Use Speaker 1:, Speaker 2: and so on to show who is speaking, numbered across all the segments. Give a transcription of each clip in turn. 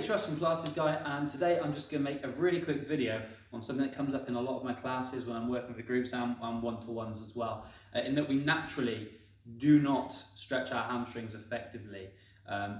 Speaker 1: it's Russ from Pilates Guy, and today I'm just going to make a really quick video on something that comes up in a lot of my classes when I'm working with groups and one-to-ones as well, in that we naturally do not stretch our hamstrings effectively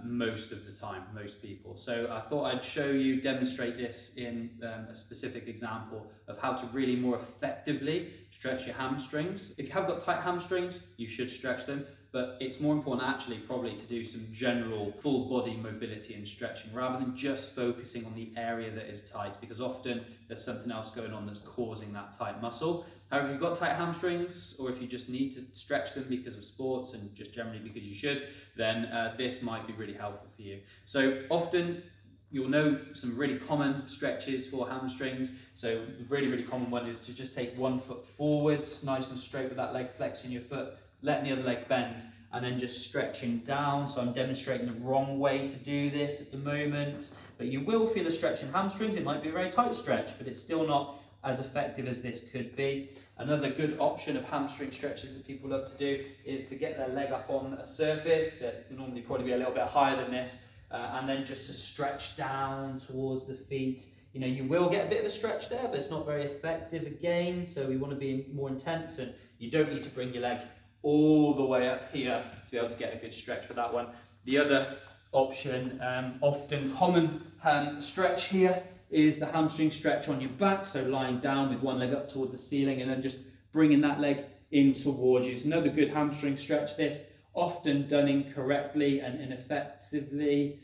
Speaker 1: most of the time, most people. So I thought I'd show you, demonstrate this in a specific example of how to really more effectively stretch your hamstrings. If you have got tight hamstrings, you should stretch them, but it's more important actually probably to do some general full body mobility and stretching rather than just focusing on the area that is tight, because often there's something else going on that's causing that tight muscle. However, if you've got tight hamstrings, or if you just need to stretch them because of sports and just generally because you should, then this might be really helpful for you. So often you'll know some really common stretches for hamstrings. So the really common one is to just take one foot forwards, nice and straight with that leg flexing your foot, letting the other leg bend, and then just stretching down. So I'm demonstrating the wrong way to do this at the moment, but you will feel a stretch in hamstrings. It might be a very tight stretch, but it's still not as effective as this could be. Another good option of hamstring stretches that people love to do is to get their leg up on a surface that will normally probably be a little bit higher than this, and then just to stretch down towards the feet. You know, you will get a bit of a stretch there, but it's not very effective again, so we want to be more intense, and you don't need to bring your leg all the way up here to be able to get a good stretch for that one. The other option, often common stretch here, is the hamstring stretch on your back, so lying down with one leg up toward the ceiling and then just bringing that leg in towards you. It's another good hamstring stretch, this, often done incorrectly and ineffectively.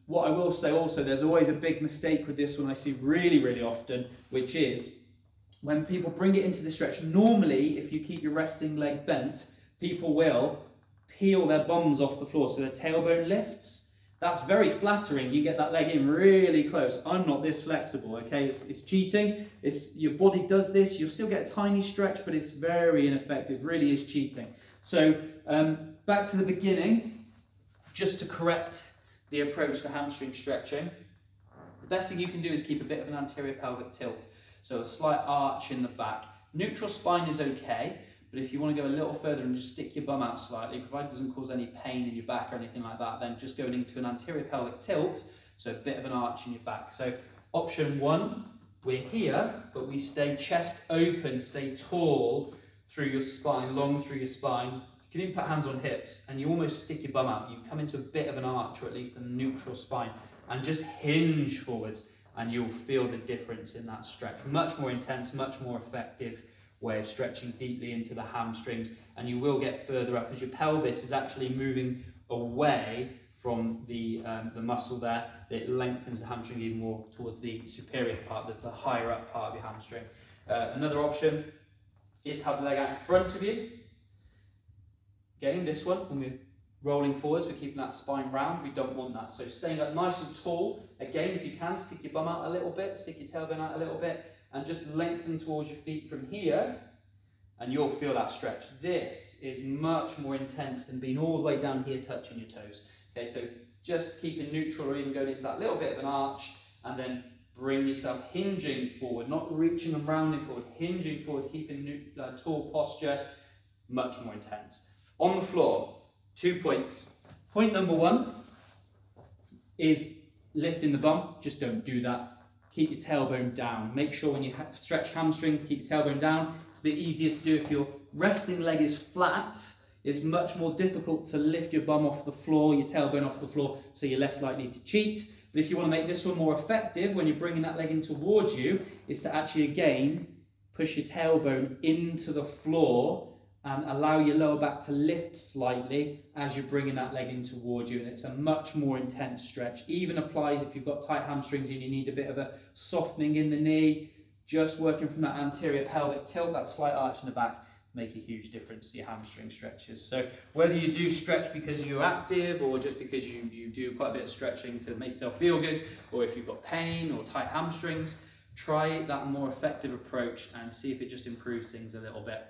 Speaker 1: What I will say also, there's always a big mistake with this one I see really often, which is when people bring it into the stretch, normally if you keep your resting leg bent, people will peel their bums off the floor so their tailbone lifts. That's very flattering. You get that leg in really close. I'm not this flexible, okay? It's cheating. Your body does this. You'll still get a tiny stretch, but it's very ineffective. Really is cheating. So back to the beginning, just to correct the approach to hamstring stretching. The best thing you can do is keep a bit of an anterior pelvic tilt. So a slight arch in the back. Neutral spine is okay. But if you want to go a little further and just stick your bum out slightly, provided it doesn't cause any pain in your back or anything like that, then just going into an anterior pelvic tilt, so a bit of an arch in your back. So option one, we're here, but we stay chest open, stay tall through your spine, long through your spine. You can even put hands on hips, and you almost stick your bum out. You come into a bit of an arch, or at least a neutral spine, and just hinge forwards, and you'll feel the difference in that stretch. Much more intense, much more effective way of stretching deeply into the hamstrings, and you will get further up as your pelvis is actually moving away from the muscle there. It lengthens the hamstring even more towards the superior part, the higher up part of your hamstring. Another option is to have the leg out in front of you. Again, this one, when we're rolling forwards, we're keeping that spine round. We don't want that. So staying up nice and tall. Again, if you can, stick your bum out a little bit, stick your tailbone out a little bit, and just lengthen towards your feet from here, and you'll feel that stretch. This is much more intense than being all the way down here touching your toes. Okay, so just keeping neutral or even going into that little bit of an arch, and then bring yourself hinging forward, not reaching and rounding forward, hinging forward, keeping tall posture, much more intense. On the floor, 2 points. Point number one is lifting the bum. Just don't do that. Keep your tailbone down. Make sure when you stretch hamstrings, keep your tailbone down. It's a bit easier to do if your resting leg is flat. It's much more difficult to lift your bum off the floor, your tailbone off the floor, so you're less likely to cheat. But if you want to make this one more effective, when you're bringing that leg in towards you, is to actually, again, push your tailbone into the floor and allow your lower back to lift slightly as you're bringing that leg in towards you. And it's a much more intense stretch. Even applies if you've got tight hamstrings and you need a bit of a softening in the knee. Just working from that anterior pelvic tilt, that slight arch in the back, make a huge difference to your hamstring stretches. So whether you do stretch because you're active, or just because you do quite a bit of stretching to make yourself feel good, or if you've got pain or tight hamstrings, try that more effective approach and see if it just improves things a little bit.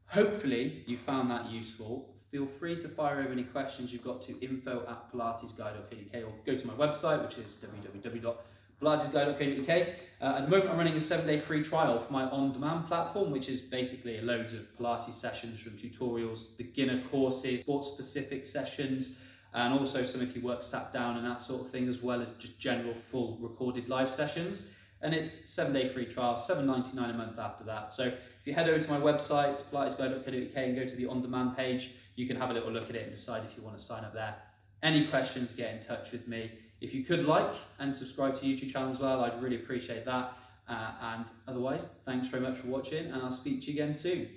Speaker 1: Hopefully you found that useful. Feel free to fire over any questions you've got to info@pilatesguy.co.uk, or go to my website, which is www.pilatesguy.co.uk. At the moment I'm running a 7-day free trial for my on-demand platform, which is basically loads of Pilates sessions, from tutorials, beginner courses, sports-specific sessions, and also some if you work sat down and that sort of thing, as well as just general full recorded live sessions. And it's 7-day free trial, $7.99 a month after that. So if you head over to my website, pilatesguy.co.uk, and go to the on-demand page, you can have a little look at it and decide if you want to sign up there. Any questions, get in touch with me. If you could like and subscribe to the YouTube channel as well, I'd really appreciate that. And otherwise, thanks very much for watching, and I'll speak to you again soon.